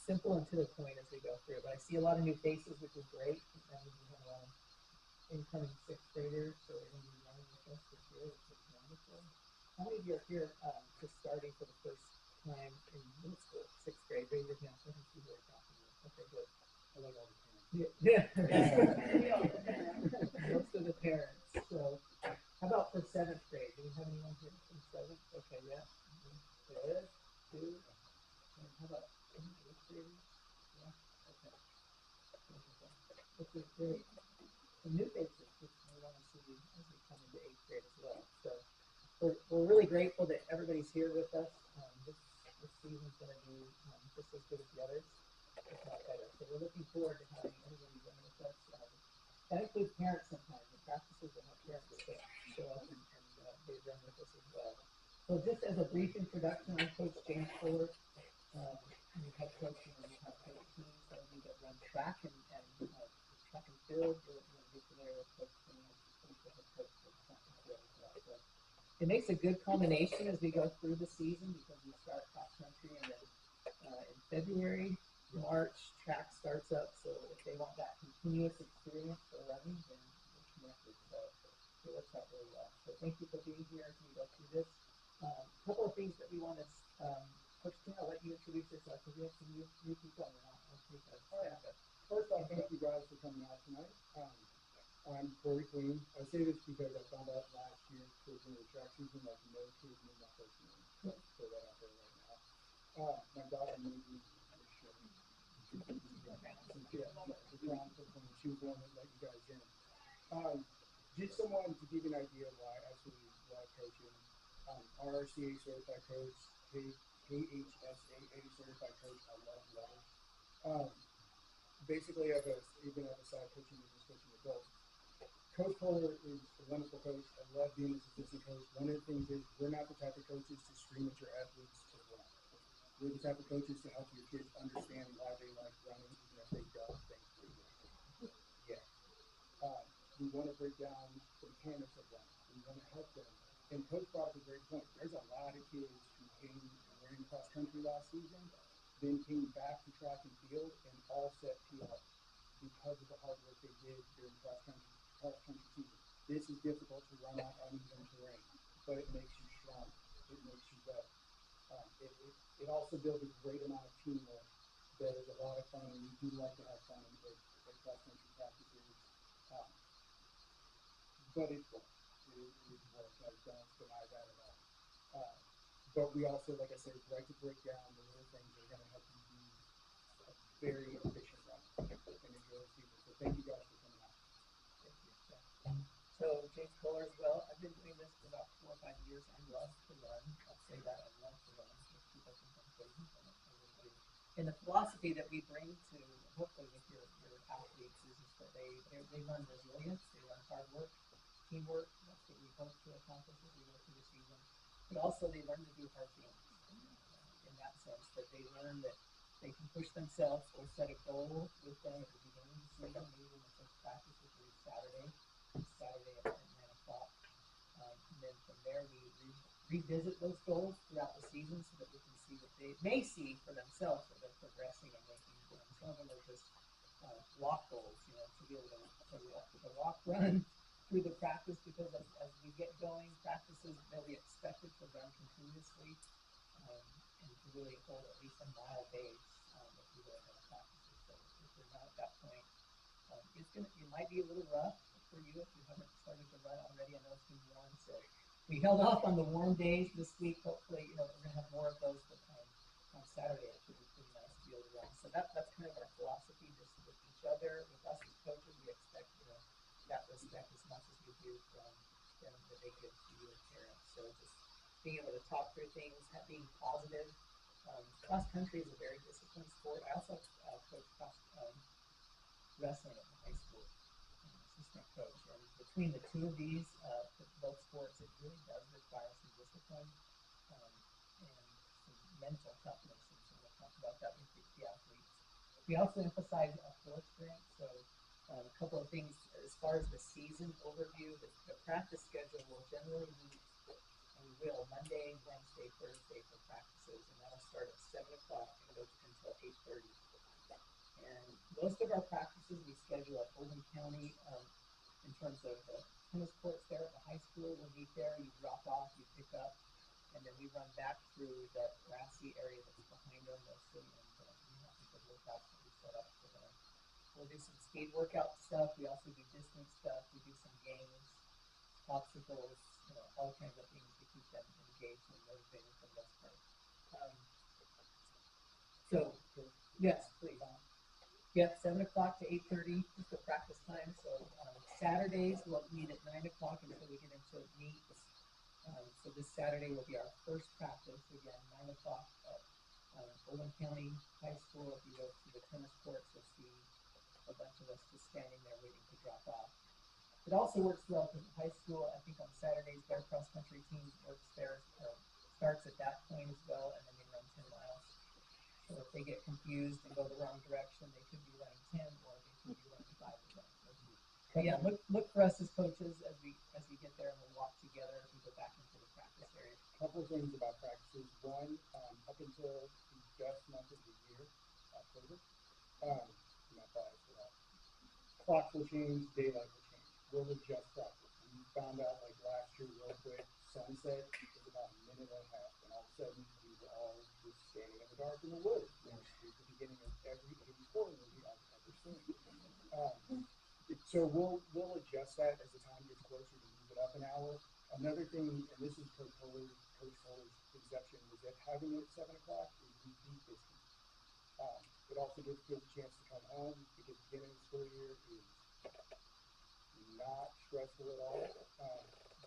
simple and to the point as we go through. But I see a lot of new faces, which is great. And we have a lot of incoming sixth graders, so they're going to be running with us this year, which is wonderful. How many of you are here just starting for the first time in middle school, sixth grade? Raise your hand so I can see who we're talking with. Okay, good. I like all the parents. Yeah. Most of the parents. So, how about for seventh grade? Do we have anyone here from seventh? Okay, yeah. Good. Two. And how about any eighth graders? Yeah. Okay. Okay, great. The new faces, which we want to see as we come into eighth grade as well. So we're really grateful that everybody's here with us. This season's going to be just as good as the others, if not better. So we're looking forward to having everybody run with us. That includes parents sometimes. The practices that have parents that show up and they run with us as well. So just as a brief introduction, I'm Coach James Fuller. We have coaching and we have coach teams that we that run track and track and field. You'll be familiar with Coach Keller and I, coach for track and field as well. So it makes a good culmination as we go through the season because we start cross country and then in February, March, track starts up. So if they want that continuous experience for running, then we're connected. So it works out really well. So thank you for being here as we go through this. A couple of things that we want to, Coach Keller, I'll let you introduce yourself because we have some new people and I'll take that. First off, thank you guys for coming out tonight. I'm Corey Queen. I say this because I found out last year towards the end of the track season that no kids knew my first name. So throw that out there right now. My daughter made me this shirt. She was the one that let you guys in. Just someone to give you an idea of why I absolutely love coaching. RRCA certified coach, KHSAA certified coach. I love letters. Basically, I've been at the side coaching business, coaching adults. Coach Keller is a wonderful coach. I love being his assistant coach. One of the things is we're not the type of coaches to scream at your athletes to run. We're the type of coaches to help your kids understand why they like running, even if they don't think they do. Yeah. We want to break down the mechanics of running. We want to help them. And Coach brought up a great point. There's a lot of kids who came and ran cross country last season, then came back to track and field and all set PR because of the hard work they did during cross country season. This is difficult to run on uneven terrain, but it makes you stronger. It makes you better. It also builds a great amount of teamwork that is a lot of fun, and we do like to have fun at cross country practices. But it's work. It is work. I don't deny that at all. But we also, like I said, like to break down the little things that are going to help you be a very efficient runner and enjoy the season. So thank you guys for coming out. Thank you. Yeah. So James Fuller as well. I've been doing this for about 4 or 5 years. I love to run. I'll say that I love to run. People think I'm crazy, but I really do. And the philosophy that we bring to hopefully with your athletes is that they learn resilience, they learn hard work, teamwork. That's what we hope to accomplish as we go through the season. But also they learn to do hard things in that sense, that they learn that they can push themselves or set a goal with them at the beginning of the season, maybe in the first practice, which is Saturday at 9 o'clock. And then from there we revisit those goals throughout the season so that we can see that they may see for themselves that they're progressing and making some of them are just walk goals, to be able to walk run through the practice because as we get going, practices they'll be expected to run continuously and to really hold at least a mile pace if we go into the practices. So if we're not at that point, it might be a little rough for you if you haven't started to run already. I know it's been warm, so we held off on the warm days this week. Hopefully, we're going to have more of those, but on Saturday it should be pretty nice to be able to run. So that's kind of our philosophy, just with each other, with us as coaches. We expect that respect as much as we do from them that they give to you as parents. So just being able to talk through things, being positive. Cross country is a very disciplined sport. I also coach cross wrestling at the high school, assistant coach. And between the two of these, both sports, it really does require some discipline and some mental toughness. And so we'll talk about that with the athletes. We also emphasize floor strength. So a couple of things as far as the season overview. The practice schedule will generally meet and we will Monday, Wednesday, Thursday for practices, and that'll start at 7 o'clock and go until 8:30. And most of our practices we schedule at Oldham County in terms of the tennis courts there at the high school. We'll meet there, you drop off, you pick up, and then we run back through that grassy area that's behind our mostly, and we have some good workouts that we set up for them. We'll do some speed workout stuff. We also do distance stuff. We do some games, obstacles, all kinds of things to keep them engaged and motivated for the most part. So, yes, please. Yep, 7 o'clock to 8:30 is the practice time. So Saturdays we'll meet at 9 o'clock until we get into meets. So this Saturday will be our first practice again, 9 o'clock at Oldham County High School. If you go to the tennis courts, you'll see a bunch of us just standing there waiting to drop off. It also works well because the high school, I think on Saturdays, their cross country team works there, starts at that point as well, and then they run 10 miles. So if they get confused and go the wrong direction, they could be running 10 or they could be running 5 or running 30. But yeah, look for us as coaches as we get there, and we'll walk together as we go back into the practice area. A couple of things about practices. One, up until the best month of the year, October, not biased at all. Clocks will change, daylight will change. We'll adjust practice. We found out like last year real quick, sunset was about a minute and a half, and all of a sudden we were all just standing in the dark in the woods. Which is the beginning of every 84 movie I've ever seen. So we'll adjust that as the time gets closer to move it up an hour. Another thing, and this is Coach Keller's conception, was that having it at 7 o'clock is we beat this heat. It also gives kids a chance to come home because the beginning of the school year is not stressful at all.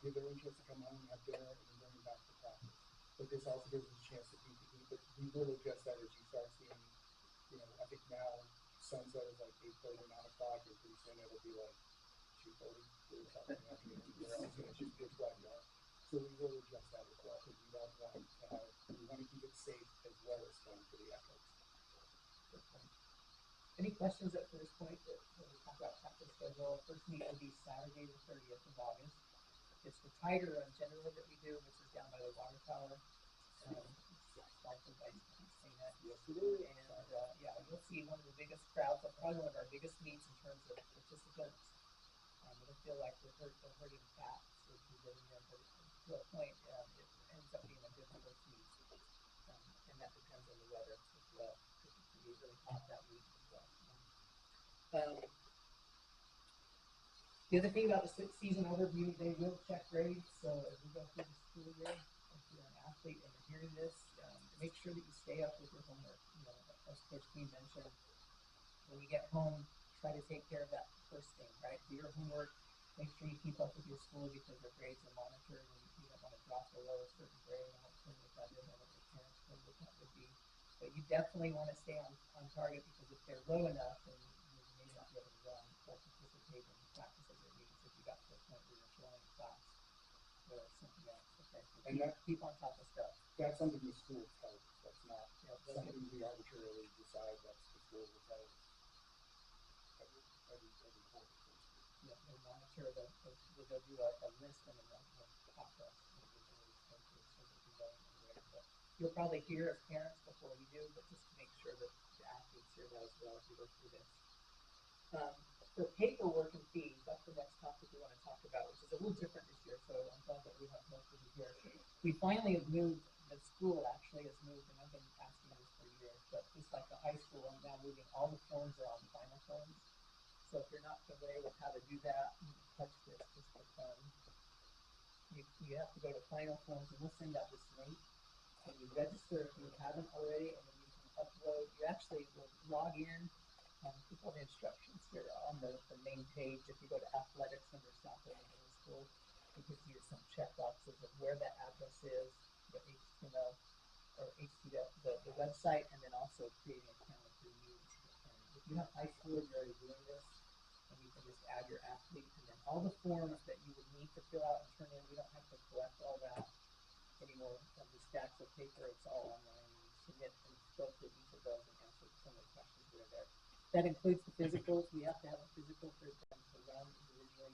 Give everyone a chance to come home, have dinner, and then bring them back to practice. But this also gives us a chance to beat the heat. But we will adjust that as you start seeing, I think now sunset is like 8:30, 9 o'clock, and pretty soon it'll be like 2:30, 3 o'clock in the afternoon. It's just pitch black dark. So we will adjust that as well because we don't want to we want to keep it safe as well as fun for the athletes. Any questions at this point when we talk about practice schedule? First meet will be Saturday the 30th of August. It's the tiger run generally that we do, which is down by the water tower. Sponsored by that. Yes, it is. And yeah, you'll see one of the biggest crowds, probably one of our biggest meets in terms of participants. It'll feel like we're herding cats as we get in there, but to a point, it ends up being a good first meet. And that depends on the weather as well. It can be really hot that week as well. The other thing about the season overview, they will check grades. So as we go through the school year, if you're an athlete and you're hearing this, make sure that you stay up with your homework. As Coach Keller mentioned, when you get home, try to take care of that first thing, right? Do your homework. Make sure you keep up with your school because your grades are monitored, and you don't want to drop below a certain grade. I won't tell you what that is. I don't know what your parents know what that would be. But you definitely want to stay on target because if they're low enough, then you may not be able to run or participate in practices or meets if you got to a point where you're failing class or something else. Okay, so and keep on top of stuff. That's something the school tells us. That's not something we arbitrarily decide. That's the school will tell us every quarter. Yeah, they monitor they'll do a list and then they'll talk to us individually so that we know but you'll probably hear as parents before you do, but just to make sure that the athletes hear that as well as we go through this. For paperwork and fees, that's the next topic we want to talk about, which is a little different this year, so I'm glad that we have most of you here. We finally have moved, the school actually has moved, and I've been asking this for years, but just like the high school, I'm now moving, all the forms are on final forms. So if you're not familiar with how to do that, you can touch this just for fun. You have to go to final forms, and we'll send out this link. And you register if you haven't already, and then you can upload. You actually will log in. Put all the instructions here on the main page. If you go to athletics under South Oldham Middle School, it gives you some check boxes of where that address is, the HTML or HTML, the website, and then also creating an account if you're new. If you have high school and you're already doing this, and you can just add your athlete, and then all the forms that you would need to fill out and turn in, we don't have to collect all that anymore from the stacks of paper. It's all online. You submit and go through each of those and answer some of the questions that are there. That includes the physicals. We have to have a physical for them to run individually.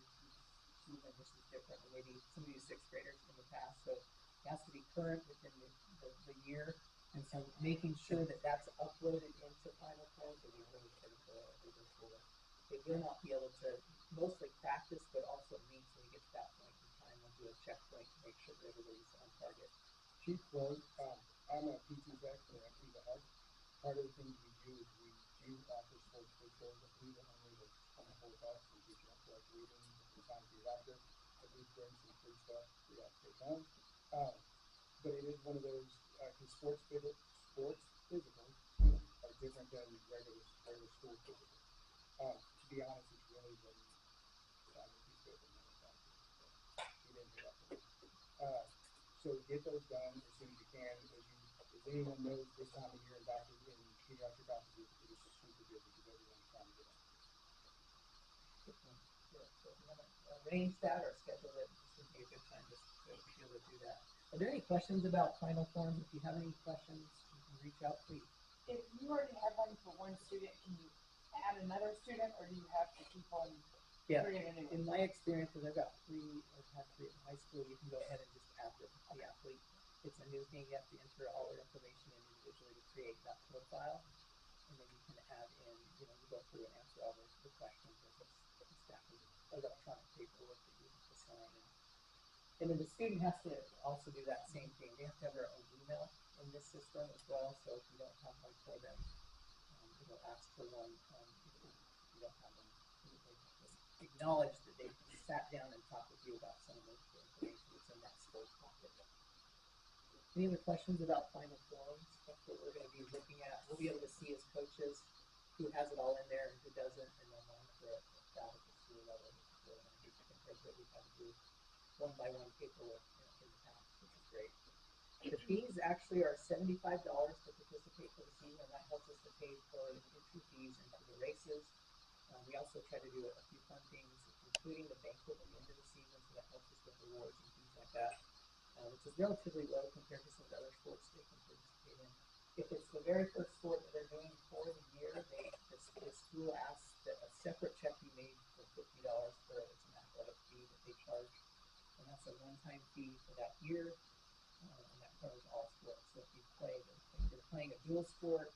This is different than maybe some of you sixth graders in the past. So has to be current within the year. And so making sure that that's uploaded into Final Forms will be really critical as we go forward. They will not be able to mostly practice, but also meet when we get to that point in time. We'll do a checkpoint to make sure that everybody's on target. Chief quote, I'm a PT tech for MP the Health. Part of the things we do is we do offer sports physicals that leave it only the 24 bucks and get you up like reading the time for your doctor. But we bring some free stuff for you to take home. But it is one of those, because sports physicals are different than regular school physicals. To be honest, it's really been signing a piece of paper and then you didn't hear that from me. So get those done as soon as you can. As anyone knows, this time of year in doctors in pediatric offices, it is super busy because everyone's trying to get in. Good one. Good. So if you haven't arranged that or scheduled it, this would be a good time just to be able to do that. Are there any questions about Final Forms? If you have any questions, you can reach out, please. If you already have one for one student, can you add another student, or do you have to keep on creating a new one? In my experience, because I've got I've had three in high school, you can go ahead and just add the athlete. It's a new thing. You have to enter all their information in individually to create that profile, and then you can add in. You go through and answer all the questions. There's a stack of electronic paperwork that you have to sign, and then the student has to also do that same thing. They have to have their own email in this system as well. So if you don't have one for them, it'll ask for one. If you don't have one, just acknowledge that they sat down and talked with you about some of the information that's in that sports pocket. Any other questions about Final Forms? That's what we're going to be looking at. We'll be able to see as coaches who has it all in there and who doesn't, and then monitor it at the school level. Compared to what we've had to do one-by-one paperwork in the past, which is great. The fees actually are $75 to participate for the season, and that helps us to pay for the entry fees into the races. We also try to do a few fun things, including the banquet at the end of the season, so that helps us with awards and things like that, which is relatively low compared to some of the other sports they can participate in. If it's the very first sport that they're doing for the year, the school asks that a separate check be made for $50 for it. It's an athletic fee that they charge, and that's a one-time fee for that year. And that covers all sports. So if you're playing a dual sport,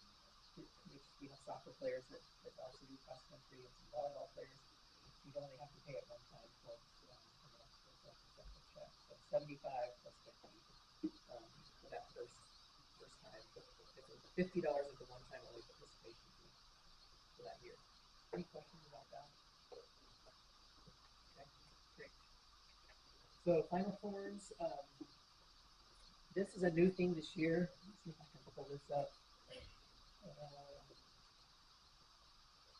which we have soccer players that also do cross country and some volleyball players, you'd only have to pay it one time for a separate check. So 75 plus 50 for that first time. If it's $50 is the one time only participation fee for that year. Any questions about that? Okay, great. So Final Forms. This is a new thing this year. Let's see if I can pull this up.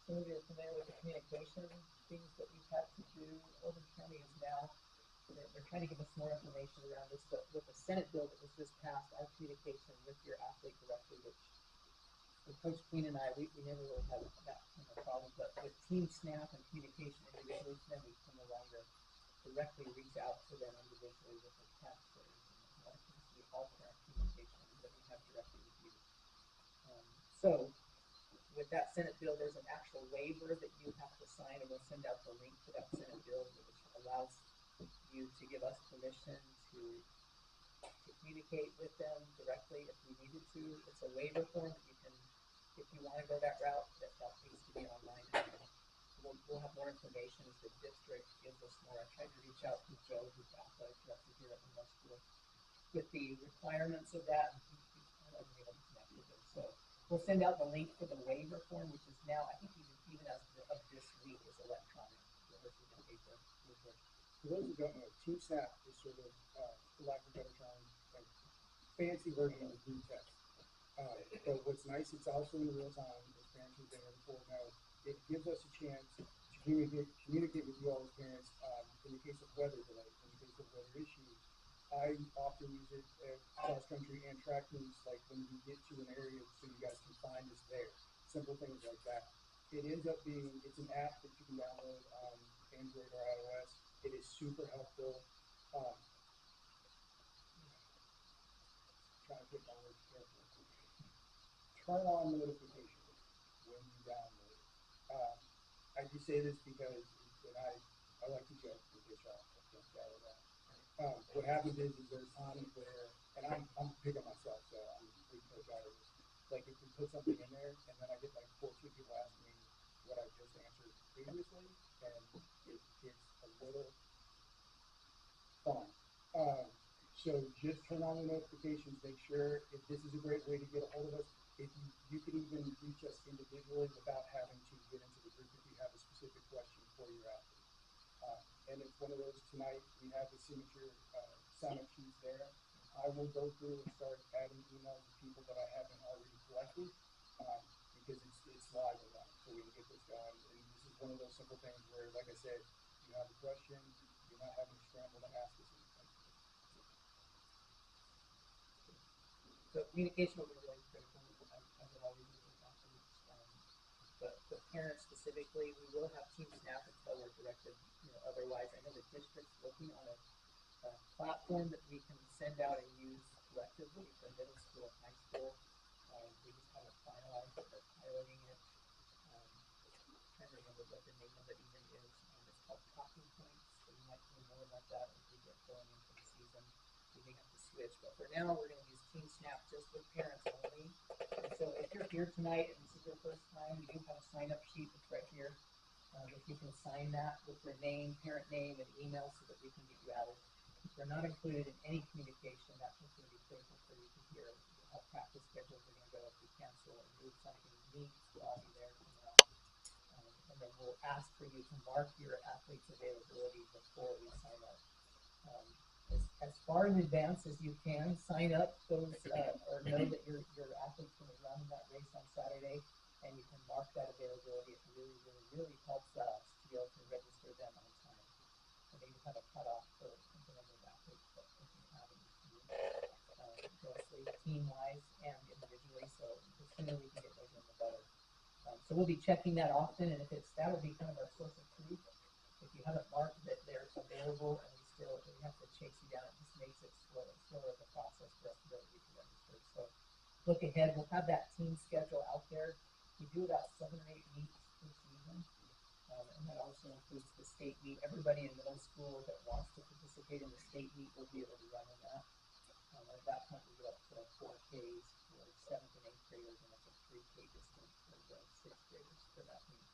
Some of you are familiar with the communication things that we've had to do. Oldham County is now, they're trying to give us more information around this, but with the Senate bill that was just passed, our communication with your athlete directly, which with Coach Keller and I, we never really had that kind of problem, but with Team Snap and communication individually to them, we can no longer directly reach out to them individually with their text or anything. That has to be all parent communication that we have directly with you. So with that Senate bill, there's an actual waiver that you have to sign, and we'll send out the link to that Senate bill, which allows you to give us permission to communicate with them directly if we needed to. It's a waiver form that you can, if you want to go that route, that needs to be online. We'll have more information as the district gives us more. I tried to reach out to Joe, who's the athletic director here at the middle school, with the requirements of that. I wasn't able to connect with him. So we'll send out the link for the waiver form, which is now, I think even as of this week, is electronic versus the paper. For those who don't know, Team Snap is sort of, for lack of a better term, a fancy version of the group text. But what's nice, it's also in real time, as parents who've been here before know. It gives us a chance to communicate with you all as parents in the case of weather delays, in the case of weather issues. I often use it at cross country and track meets, like when we get to an area so you guys can find us there. Simple things like that. It ends up being, it's an app that you can download on Android or iOS. It is super helpful. Trying to pick my words carefully. Turn on notifications when you download it. I just say this because, and I like to joke with this, y'all. Don't gather that. What happens is there's times where, and I'm picking myself, so I'm free coach out of this. Like if we put something in there, and then I get like 14 people asking me what I just answered previously, and it gets a little fun. So just turn on the notifications. Make sure if this is a great way to get a hold of us. If you can even reach us individually without having to get into the group if you have a specific question for your athlete. And it's one of those tonight, we have the signature sign-up sheets there. I will go through and start adding emails to people that I haven't already collected because it's live and running, so we can get this going. And this is one of those simple things where, like I said, you have a question, you're not having to scramble to ask us anything. So communication will be really critical, as it always is with athletes. But parents specifically, we will have team staff until we're directed, otherwise. I know the district's looking on a platform that we can send out and use collectively for middle school and high school. We just haven't finalized it, but piloting it. I'm trying to remember what the name of it even is. It's called Talking Points, so you might hear more about that as we get going into the season. We may have to switch, but for now, we're going to use Team Snap just with parents only. And so if you're here tonight and this is your first time, we do have a sign-up sheet that's right here. If you can sign that with your name, parent name, and email so that we can get you added. If you're not included in any communication, that's what's going to be critical for you to hear how practice schedules are going to go if we cancel or move something meets. We'll all be there for now. And then we'll ask for you to mark your athlete's availability before we sign up. As far in advance as you can, sign up those or know that your athlete's going to run that race on Saturday, and you can mark that availability. It really, really, really helps us to be able to register them on time. And they just have a cutoff for the number of athletes that we can have in each group, mostly team-wise and individually. So the sooner we can get those in, the better. So we'll be checking that often, and that'll be kind of our source of truth. If you haven't marked that they're available and we have to chase you down, it just makes it slower of a process for us to be able to get you registered. So look ahead, we'll have that team schedule out there. We do about 7 or 8 meets per season, and that also includes the state meet. Everybody in middle school that wants to participate in the state meet will be able to run in that. At that point, we go up to 4Ks for 7th and 8th graders, and it's a 3K distance for the 6th graders for that meet.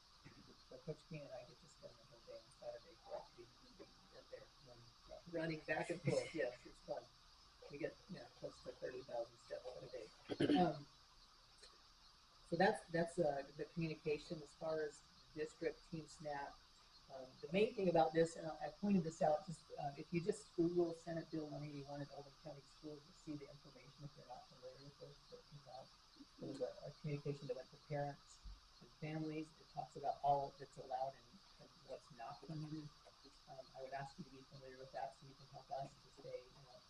So Coach Keller and I get to spend the whole day on Saturday for us to be there running back and forth. Yes, it's fun. We get close to 30,000 steps a day. So that's the communication as far as district Team Snap. The main thing about this, and I pointed this out, just if you just Google Senate Bill 181 at Oldham County Schools, you'll see the information if you're not familiar with this. There was a communication that went to parents and families. It talks about all that's allowed and what's not permitted. I would ask you to be familiar with that so you can help us to stay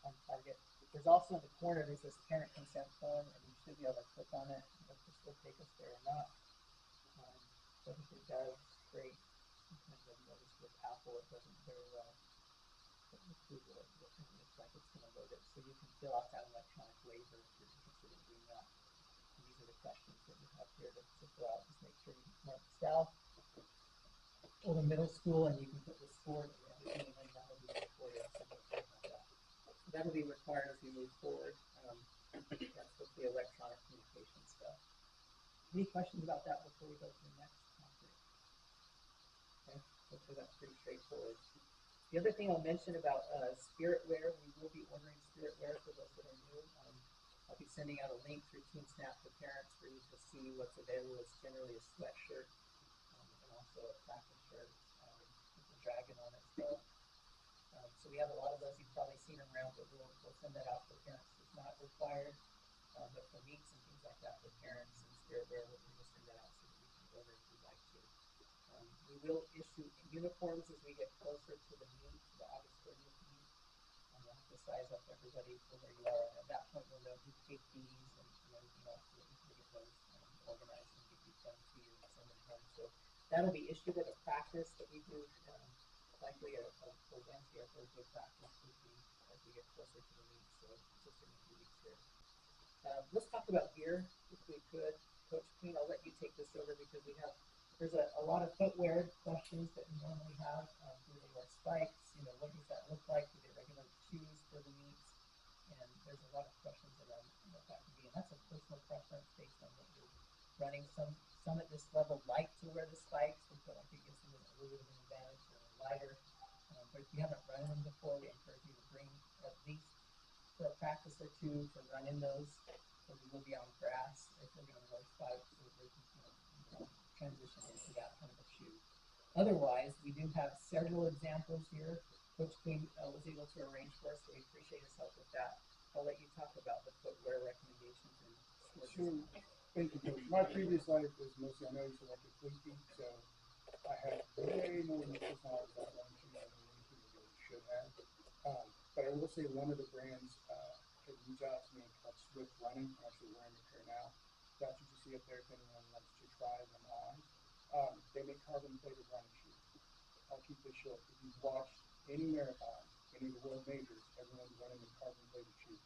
on target. There's also in the corner, there's this parent consent form, and you should be able to click on it. If this will take us there or not. So if it does, great. Sometimes I've noticed with Apple, it doesn't very well. But with Google, it looks like it's going to load it. So you can fill out that electronic waiver if you're interested in doing that. And these are the questions that you have here to fill out. Just make sure you mark South or the middle school, and you can put the sport and everything, and then that'll be recorded. So that'll be required as we move forward. That's with the electronic communication stuff. Any questions about that before we go to the next topic? Okay, hopefully that's pretty straightforward. The other thing I'll mention about spirit wear, we will be ordering spirit wear for those that are new. I'll be sending out a link through Team Snap to parents for you to see what's available. It's generally a sweatshirt and also a practice shirt with a dragon on it. So we have a lot of those. You've probably seen them around, but we'll send that out for parents. It's not required, but for meets and things like that for parents and spirit wear, we'll send that out so that you can order if you'd like to. We will issue uniforms as we get closer to the meet, the August 30th meet. We'll have to size up everybody for where you are. And at that point, we'll know who paid fees and everything else so that we can get those organized and get these done to you and send them home. So that'll be issued at a practice that we do, likely a Wednesday or Thursday practice as we get closer to the meet. So just in a few weeks here. Let's talk about gear, if we could. Coach Keene, I'll let you take this over because there's a lot of footwear questions that we normally have. Do they wear spikes? What does that look like? Do they regular shoes for the meets, and there's a lot of questions around what that can be, and that's a personal preference based on what you're running. Some at this level like to wear the spikes. They feel like it gives them a little bit of an advantage. They're lighter, but if you haven't run them before, we encourage you to bring at least for a practice or two to run in those. So we will be on grass if we're going to wear spikes, so they can transition into that kind of a shoe. Otherwise, we do have several examples here. Coach King was able to arrange for us, so we appreciate his help with that. I'll let you talk about the footwear recommendations and Sure. Thank you, Coach. My previous life was mostly, I know you selected Fleet Feet, so I had way more mental knowledge about running shoes than many people really should have. But I will say one of the brands had reached out to me called Swift Running. I'm actually wearing a pair now. That's what you see up there if anyone wants to try them on. They make carbon plated running shoes. I'll keep this short. If you've watched any marathon, any of the world majors, everyone's running in carbon plated shoes.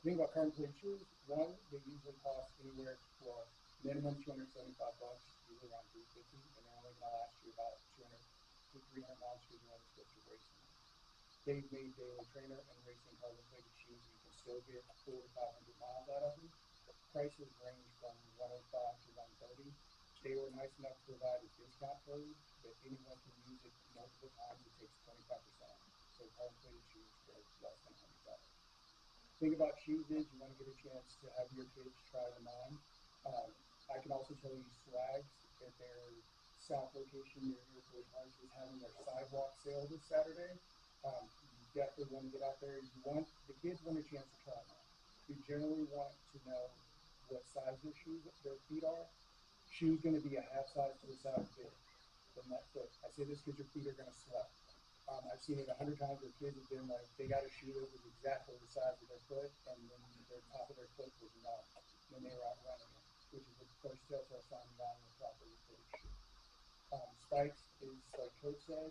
The thing about carbon plated shoes, one, they usually cost anywhere for minimum $275, usually around $350, and they're only going to last you about 200 to 300 miles because you're only supposed to race them. They've made daily trainer and racing carbon plated shoes. You can still get 400 to 500 miles out of them. Prices range from $105 to $130. They were nice enough to provide a discount code that anyone can use it multiple times. It takes 25%. So carbon plated shoes for less than $100. Thing about shoes is you want to get a chance to have your kids try them on. I can also tell you Swags at their South location near Airport Park is having their sidewalk sale this Saturday. You definitely want to get out there. The kids want a chance to try them on. You generally want to know what size their feet are. Shoe's going to be a half size to the size bigger than that foot. I say this because your feet are going to sweat. I've seen it 100 times where kids have been like, they got a shoe that was exactly the size of their foot, and then the top of their foot was numb when they were out running it, which is the first telltale sign of not a properly fitted shoe. Spikes is, like Coach said,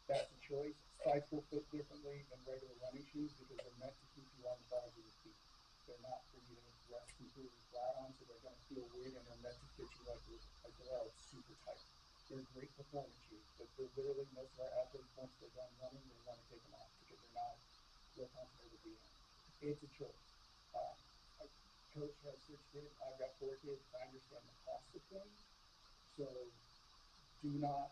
that's a choice. Spikes will fit differently than regular running shoes because they're meant to keep you on the balls of your feet. They're not for you to rest completely flat on, so they're going to feel weird, and they're meant to fit you like they are super tight. They're great performance shoes, but they're literally, most of our athletes, once they're done running, they want to take them off because they're not real comfortable to be in. It's a choice. Coach has 6 kids. I've got 4 kids. I understand the cost of things. So do not,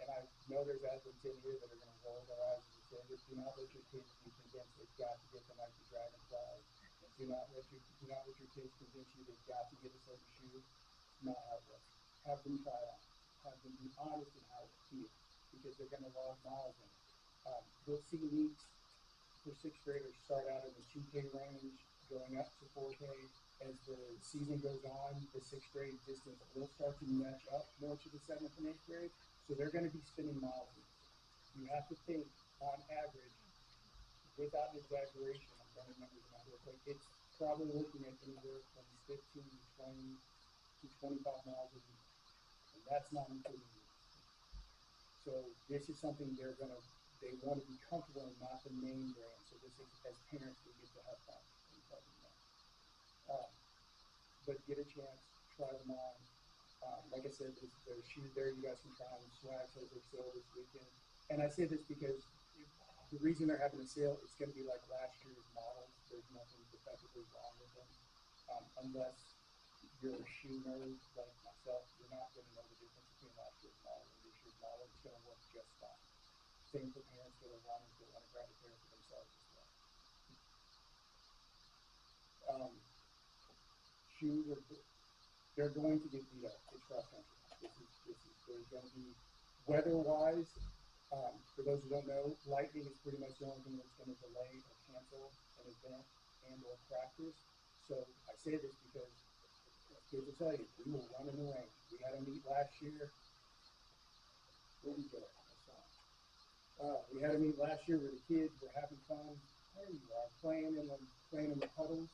and I know there's athletes in here that are going to roll their eyes and say this, do not let your kids be convinced they've got to get the Nike Dragonflies. Do not let your kids convince you they've got to get a certain shoe. It's not how it works. Have them try it on. Have them be honest in how it feels because they're going to log miles in it. You'll see meets for 6th graders start out in the 2K range, going up to 4K. As the season goes on, the 6th grade distance will start to match up more to the 7th and 8th grade. So they're going to be spinning miles in it. You have to think, on average, without an exaggeration, I'm running numbers in my head, like it's probably looking at anywhere from 15 to 20 to 25 miles a week. And that's not including you. So this is something they want to be comfortable in, not the main brand. So this is, as parents, we get to have fun and tell them that. But get a chance, try them on. Like I said, there's shoes there you guys can try on. Swags has their sale this weekend. And I say this because the reason they're having a sale, it's going to be like last year's models. There's nothing defectively wrong with them. Unless you're a shoe nerd like myself, you're not going to know the difference between last year's model and this year's model. It's going to work just fine. Same for parents that are runners that want to grab a pair for themselves as well. Shoes they're going to get beat up. It's cross country. There's going to be weather-wise. For those who don't know, lightning is pretty much the only thing that's going to delay or cancel an event and or practice. So I say this because kids will tell you, we will run in the rain. We had a meet last year. Where did we go? We had a meet last year where the kids were having fun. There you are, playing in the puddles.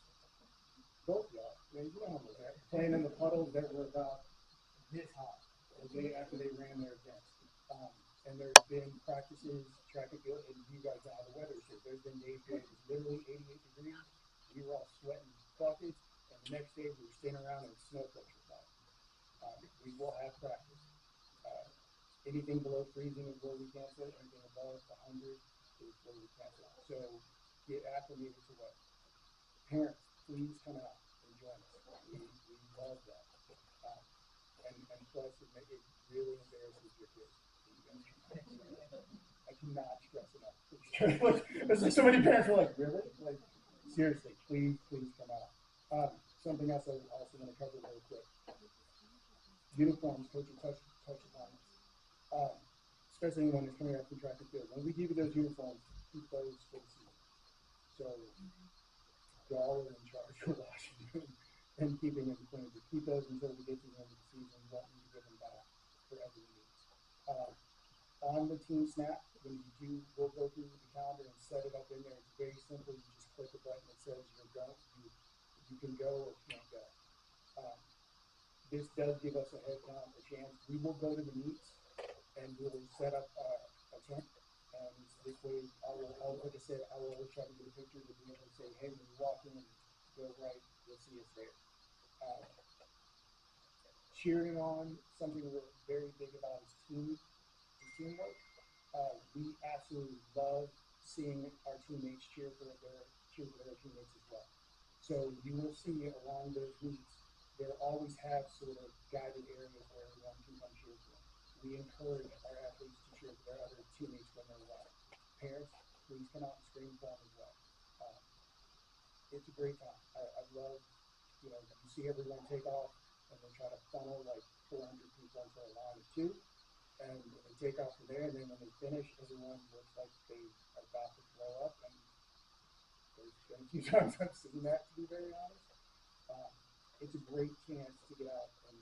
Both y'all, you know how that. Playing in the puddles that were about this high after they ran their events. And there's been practices, track and field, and you guys know how the weather is. There's been days where it was literally 88 degrees. We were all sweating buckets, and the next day we were standing around in snow closure flight. We will have practice. Anything below freezing is where we cancel. Anything above 100 is where we cancel. So get acclimated to what parents, please come out and join us. We love that. And plus, it really embarrasses your kids. I cannot stress enough. It's like so many parents are like, really? Like, seriously, please come out. Something else I also want to cover real quick. Uniforms, coaching touch upon it. Especially when it's coming out from track and field. When we give you those uniforms, keep those for the season. So y'all are in charge of washing them and keeping them clean. But keep those until we get to the end of the season. We want you to give them back forever we need. On the team snap, when you do, we'll go through the calendar and set it up in there. It's very simple. You just click a button that says you're going. You can go or can't go. This does give us a head count, a chance. We will go to the meets and we will set up a tent. And this way, like I said, I will always try to get a picture to be able to say, hey, when you walk in and go right, you'll see us there. Cheering on, something we're very big about is teamwork. We absolutely love seeing our teammates cheer for their teammates as well. So you will see along those routes, there always have sort of guided areas where everyone can come cheer for them. We encourage our athletes to cheer for their other teammates when they're well. Parents, please come out and scream for them as well. It's a great time. I love, you see everyone take off and they try to funnel like 400 people into a line of two. And they take off from there, and then when they finish, everyone looks like they are about to blow up. And there's been a few times I've seen that, to be very honest. It's a great chance to get out and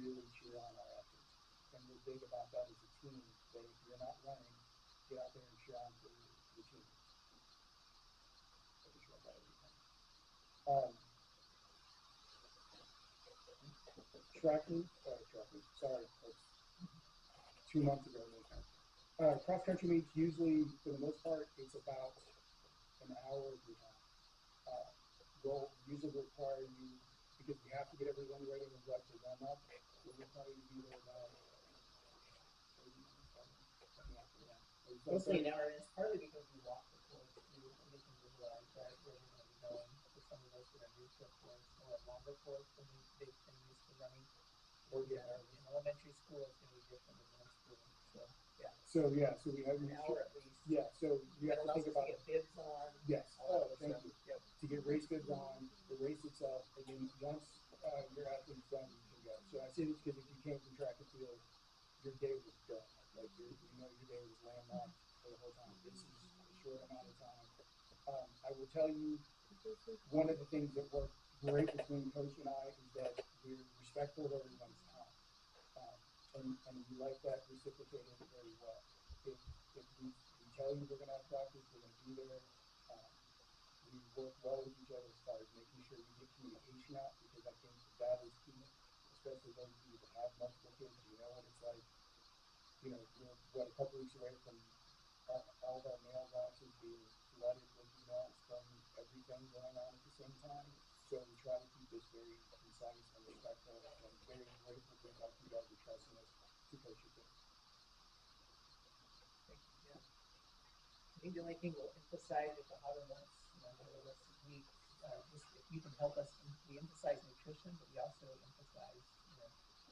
really cheer on our athletes. And we're big about that as a team, that if you're not running, get out there and cheer on for your team. Tracking, sorry, 2 months ago. Cross country meets usually, for the most part, it's about an hour of your time. We'll usually require you, because we have to get everyone ready and like to warm up, we'll require you to be there about 30 minutes. Mostly an hour, and it's partly because we walk the course too, and we can visualize that where we're going to be going. For some of those that are new to a course, or a longer course than they've been used to running. Or in elementary school, it's going to be different than middle school. So we have an hour at least. Yeah, so you have to think about to get bibs on. Yes. Thank you. Yep. To get race bibs on, the race itself, and then once your athlete's done, you can go. So I say this because if you came from track and field, your day was done. Like your day was landlocked for the whole time. This is a short amount of time. I will tell you, one of the things that worked great between Coach and I is that we're respectful of everyone's time. And we like that reciprocated very well. If we tell you we're going to have practice, we're going to be there. We work well with each other as far as making sure we get communication out, because I think that is key, especially those of you that have multiple kids. You know what it's like. We're a couple weeks away from all of our mailboxes being flooded with emails from everything going on at the same time. So we try to keep this very concise and respectful, and very grateful for you guys for trusting us to coach your kids. Yeah. I think the only thing we'll emphasize with the huddle-less weeks, just if you can help us, we emphasize nutrition, but we also emphasize,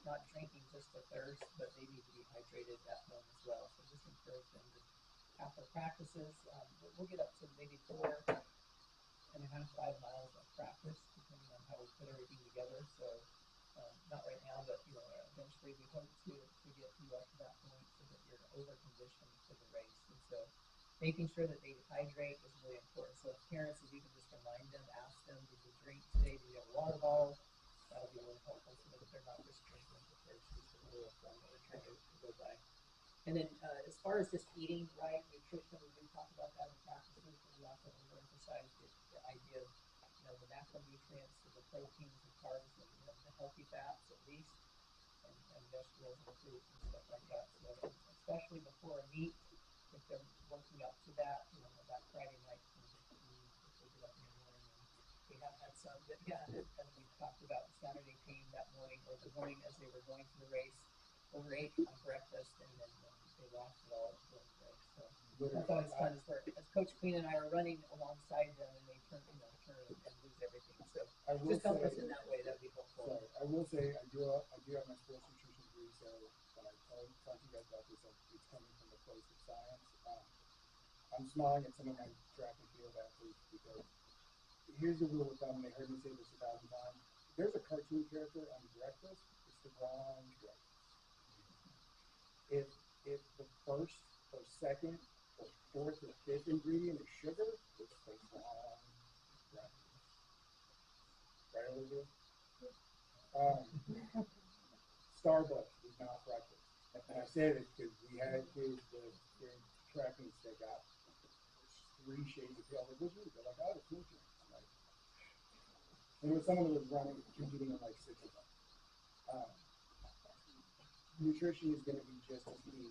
not drinking just for thirst, but they need to be hydrated at home as well. So just encourage them to, after practices, we'll get up to maybe 4.5, 5 miles of practice, depending on how we put everything together. So not right now, but eventually we hope to get you up to that point so that you're over conditioned for the race. And so making sure that they hydrate is really important. So if parents, if you can just remind them, ask them, did you drink today? Do you have a water bottle? That'll be really helpful so that they're not just drinking the first just a little from what we're trying to go by. And then as far as just eating right, nutrition, we do talk about that in practices, but we also overemphasize the idea of the macronutrients, so the proteins, the carbs, and the healthy fats at least, and vegetables and fruits and stuff like that. So especially before a meet, if they're working up to that, that Friday night, if they get up in the morning, and we have had some that, as we talked about, Saturday came that morning, or the morning as they were going to the race, overate on breakfast, and then they lost it all during the race. So That's always fun as Coach Queen and I are running alongside them, and they turn and lose everything. So just help us in that way. That'd be helpful. Sorry, I will say I do have my sports nutrition degree, so when I talk to you guys about this, it's coming from a place of science. I'm smiling at some of my track and field athletes because here's the rule of thumb, and they heard me say this 1,000 times. There's a cartoon character on breakfast, it's the wrong breakfast. If the first or second or fourth or fifth ingredient is sugar, it's the wrong breakfast. Right, Olivia? Starbucks is not breakfast. And I say this because we had kids that during track meets they got 3 shades of pale. Like, what's yours? They're like, oh, it's milk drinks. Like, and there was someone who was running, competing in like 6 of them. Nutrition is going to be just as key.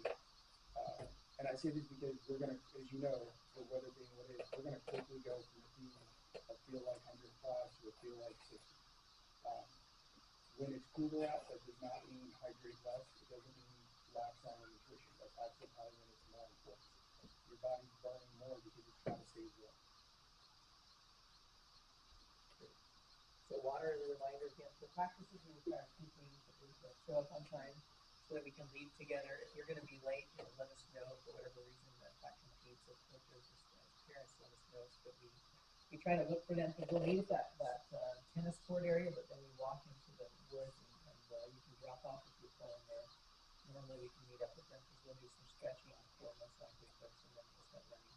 And I say this because we're going to, as you know, the weather being what it is, we're going to quickly go from being a feel like 100 class to a feel like 60. When it's cooler out, that does not mean hydrate less. It doesn't mean lax on nutrition. That's actually probably when it's more important. Your body's burning more because it's trying to stay warm. So water is a reminder again for practices. We try to keep things that we show up on time so that we can leave together. If you're going to be late, let us know for whatever reason that competes. As coaches, as parents, let us know so that we try to look for them because we'll meet at that tennis court area, but then we walk into the woods and you can drop off if you're going there. Normally we can meet up with them because we'll do some stretching before most likely first and then we'll start running.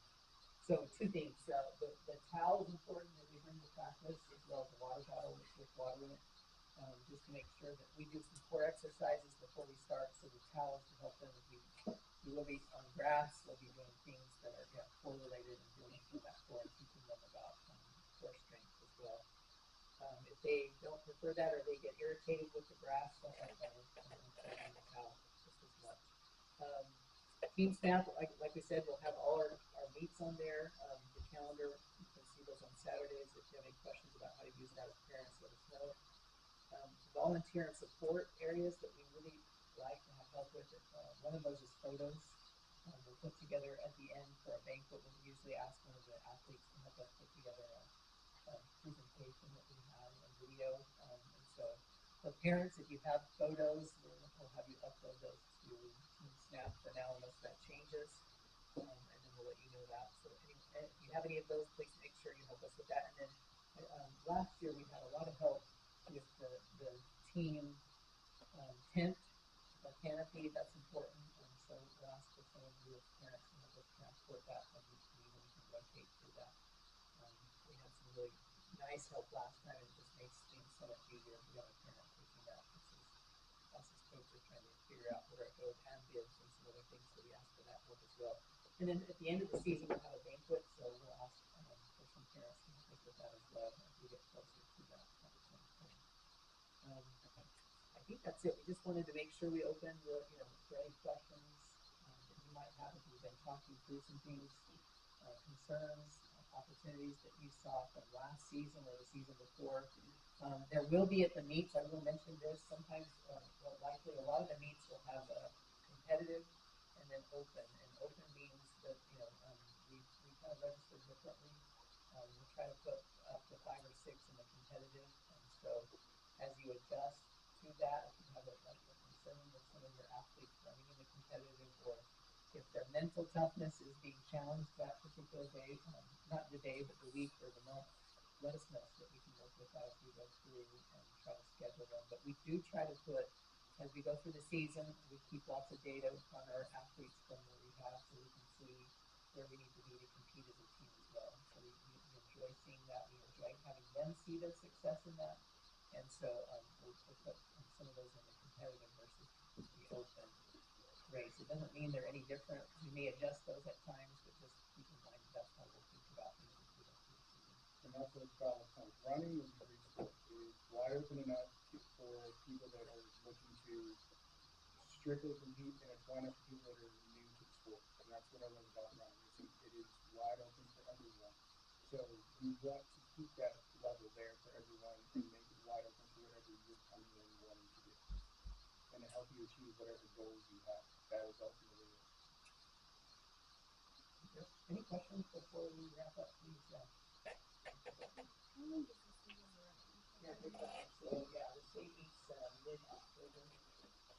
So 2 things. The towel is important that we bring to practice as well as the water bottle with water in it. Just to make sure that we do some core exercises before we start. So the towels to help them if we will be on grass, we'll be doing things that are core related and building that core and teaching them about core strength as well. If they don't prefer that or they get irritated with the grass, don't have better the towel just as much. Team Snap, like we said, we'll have all our meets on there. The calendar, you can see those on Saturdays. If you have any questions about how to use that as parents, let us know. Volunteer and support areas that we really like to have help with. One of those is photos. We'll put together at the end for a banquet. We'll usually ask one of the athletes to help us put together a presentation that we have, a video. And so for parents, if you have photos, we'll have you upload those to Team Snap for now unless that changes. And then we'll let you know that. So if you have any of those, please make sure you help us with that. And then last year we had a lot of help with the team tent or canopy. That's important. And so we'll ask for some of you as parents to help us transport that when we can rotate through that. We had some really nice help last time. It just makes things so much easier if you have a parent taking that. Us as coaches trying to figure out where it goes and bids and some other things, so we ask for that help as well. And then at the end of the season, we'll have a banquet, so we'll ask for some parents to help us with that as well as we get closer to that I think that's it. We just wanted to make sure we opened for any questions that you might have if we've been talking through some things, concerns, opportunities that you saw from last season or the season before. There will be at the meets, I will mention this, sometimes, likely a lot of the meets will have competitive and then open. And open means that, we kind of register differently. We'll try to put up to 5 or 6 in the competitive. And so as you adjust to that, if you have a concern with some of your athletes running in the competitive or if their mental toughness is being challenged that particular day, not the day, but the week or the month, let us know so that we can work with that as we go through and try to schedule them. But we do try to put, as we go through the season, we keep lots of data on our athletes from where we have so we can see where we need to be to compete as a team as well. So we enjoy seeing that. We enjoy having them see their success in that. And so we'll put some of those in the competitive versus the open race. It doesn't mean they're any different. We may adjust those at times, but just keep in mind that's how we'll think about things as we go through the season. And that's what it's about. Running is great sport. It is wide open enough for people that are looking to strictly compete, and it's wide enough for people that are new to the sport. And that's what I love about running. It is wide open for everyone. So you want to keep that level there for everyone and make it wide open for whatever you're coming in wanting to do. And to help you achieve whatever goals you have. That is ultimately it. Any questions before we wrap up, please? Yeah. Yeah, good question. So, yeah, the state meets mid-October,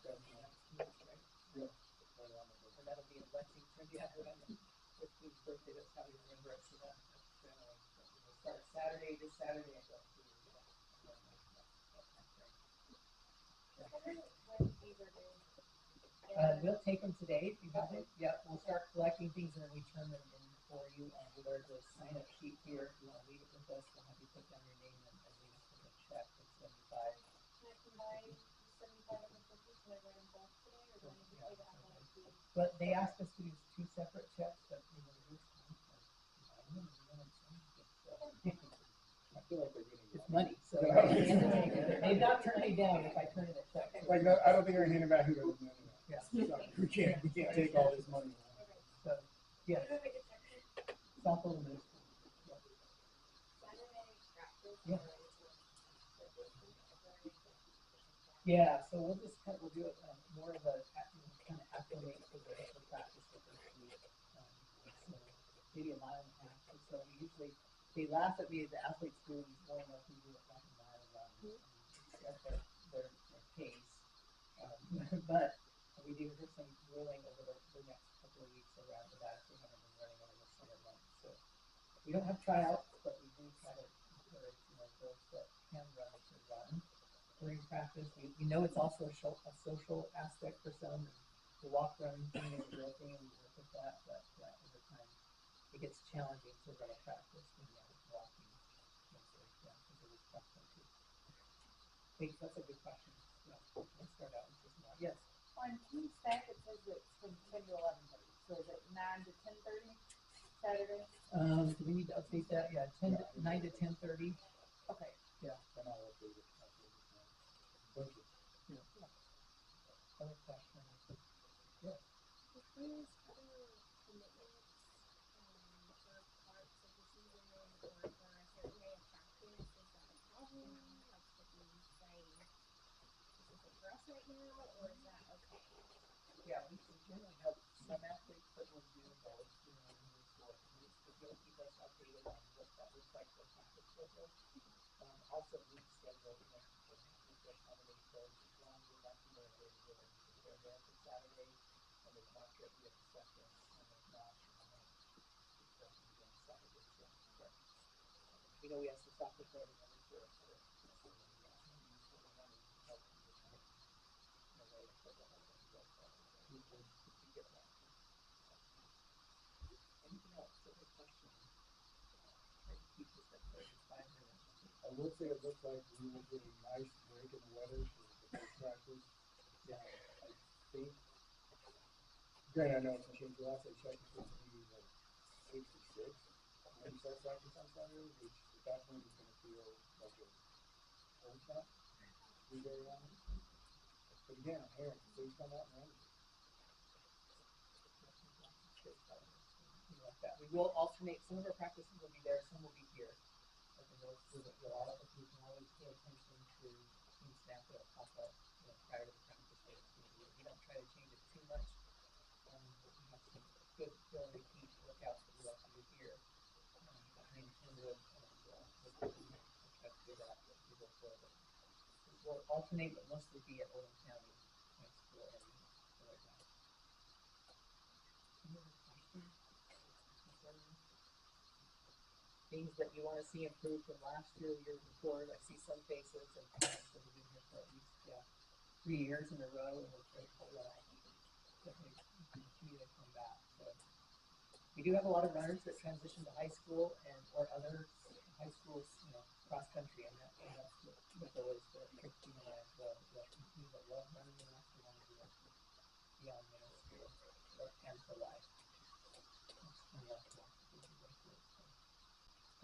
so next month, right? Yeah. And that'll be in Lexington. Yeah, around the 15th birthday, that's how we remember it. So that's generally, we'll start Saturday, this Saturday, and go through that time frame. We'll take them today if you have it. Yeah, we'll start collecting things and then we turn them in for you. There's a sign-up sheet here. If you want to leave it with us, we'll have you put down your name and leave us with a check of 75. But they asked us to use 2 separate checks, but you know, I feel like they're getting it's money, so they've not turned me down if I turn in a check. like no, I don't think they're handing back who goes no. Yeah. So we can't take all this money. So yes. Sample of this. Yeah. Yeah, so we'll just we'll do it more of a kind of acclimate to the practice the first week. So maybe a mile and a half. And so we usually they laugh at me. The athletes do these warm up. We do it like a mile run at their pace. But we do some drilling over the next couple of weeks around that if we haven't been running over the summer months. So we don't have tryouts, but we do try to encourage those that can run to run during practice. We know it's also a social aspect for some. The walk run thing is a real thing, and we work with that. But over time, it gets challenging to run a practice when you're walking. Because it is cross country. Thanks. That's a good question. Yeah, let's start out with this one. Yes. On Team Stack, it says it's from 10 to 11:30. So is it 9 to 10:30 Saturday? Do we need to update that? Yeah, 9 to 10:30. Okay. Yeah. And I'll update it. Thank you. Yeah. Other questions? Yes. If there's other commitments for parts of the season or for a certain day of practice, is that a problem? Like, could we say this isn't for us right now, or is that okay? Yeah, we generally have some athletes that will do both, in the sport. But you'll keep us updated on what that looks like for practice schedule. Also, league schedule, for how many shows as long as we're not too early, they're there for Saturday, and there's not yet the second, and there's not sessions on Saturday. So we know we have some soccer players in the sport, so anything else? Other questions? Try to keep this at 5 minutes. I will say it looks like we will get a nice break in the weather for the first practice. Yeah, I think. Granted, I know it's changed. The last I checked, it's supposed to be like 66 when we start practice on Saturday, which at that point is going to feel like a cold snap. To be very honest. But again, I'm here. Please come out and run. Like that. We will alternate. Some of our practices will be there, some will be here. But you can always pay attention to team snap that'll pop up prior to the practice. We don't try to change it too much. But we have some good drill and repeat workouts that we like to do here. Behind Kenwood, we'll try to do that as we go forward. We'll alternate, but mostly be at Oldham County High School and like that. Any other questions? Things that you want to see improved from last year, the year before. I see some faces and we've been here for at least 3 years in a row, and we're grateful that definitely continue to come back. So we do have a lot of runners that transition to high school or other high schools, cross country, and that's the goal is for Christine and I as well. We that love running and also want to do it beyond middle school and for life.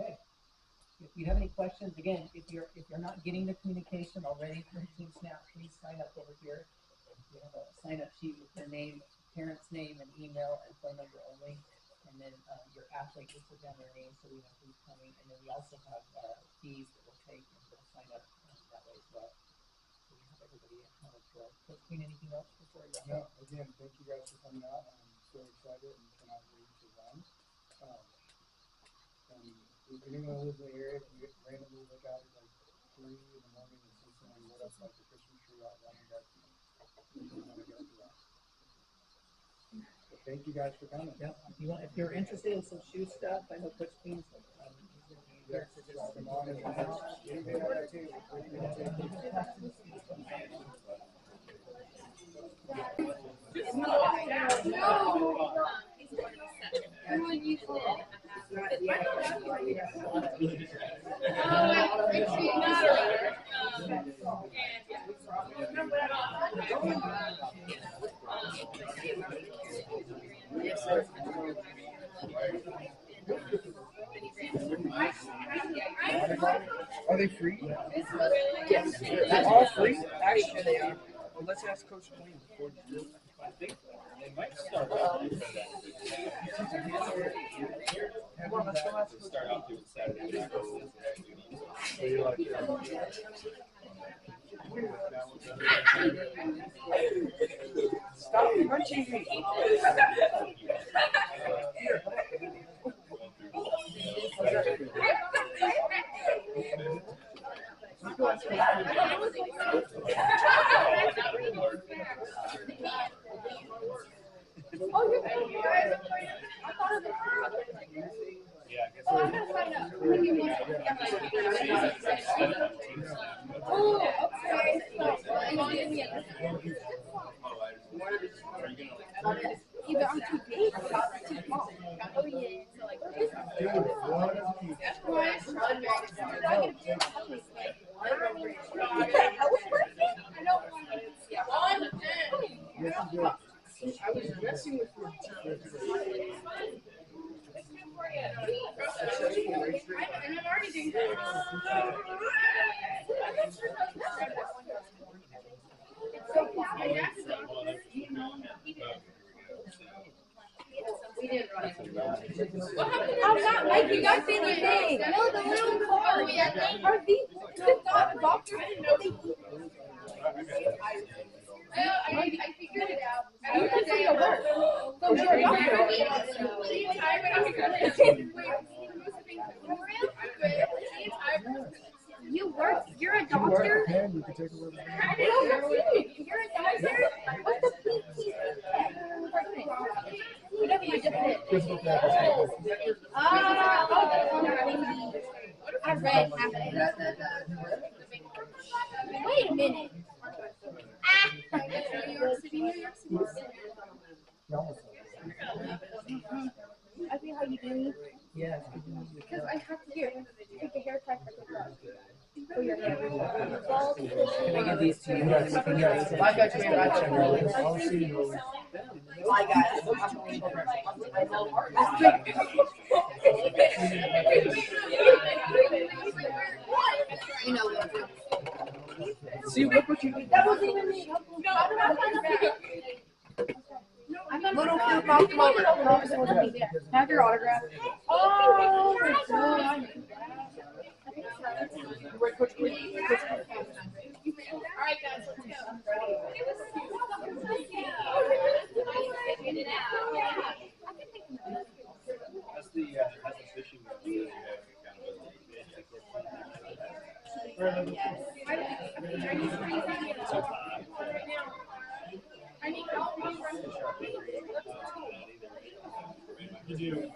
Okay. If you have any questions, again, if you're not getting the communication already from Team Snap, please sign up over here. We have a sign-up sheet with their name, parent's name, and email, and phone number only. And then your athlete will put down their name so we know who's coming. And then we also have fees that we'll take and we'll sign up that way as well. So we have everybody accounted for. Coach Queen, anything else before you go? No, again, thank you guys for coming out. I'm so excited and cannot wait to run. If anyone lives in the area, can you randomly look out at like 3 in the morning and see someone lit up like a Christmas tree out running back to you. Thank you guys for coming. Yep. If you're interested in some shoe stuff, I know Coach Keen's here to just Come on and anything on that table. Yes, sir. Are they free? Yes. They're all free? Actually, they are. Well, let's ask Coach Queen before you do. I think they might start out doing Saturday practices. Stop punching me. Yeah, I Either I'm too big or I'm too small. Oh yeah, so like I was messing with your I'm not making up anything. No, the little car. Are these doctors? I figured it out. You can say a word. So you're a doctor. You work. You're a doctor. You can take a look. You're a doctor. What's the PT? Whatever you just did. I read half of it. Wait a minute. New York City. I see how you do. Yes. Because I have to take a haircut for your hair. Can I give these to you? Yes. I got you. I'll see you. I got it. You know what? See, look what you did. That wasn't even me. How did I find out? Little kid knocked him over. Have your autograph. Oh, Wait, Coach Queen. Alright guys, let's go. That's the fishing boat. You do.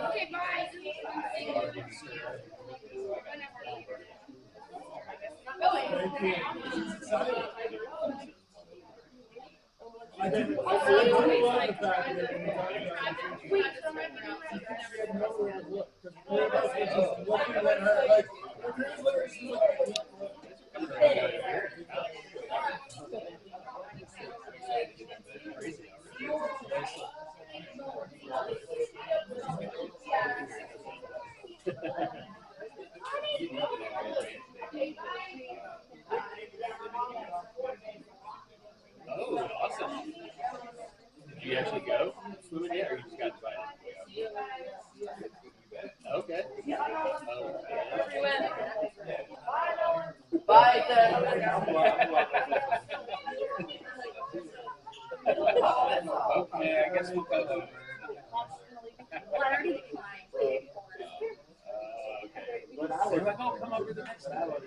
Okay, bye. Oh, awesome. Did you actually go swimming yet, or you just got invited? Okay. Bye, then. over the next hour.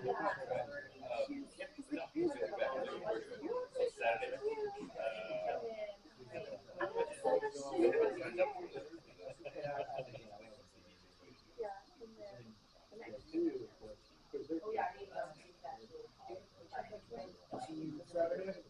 See you Saturday.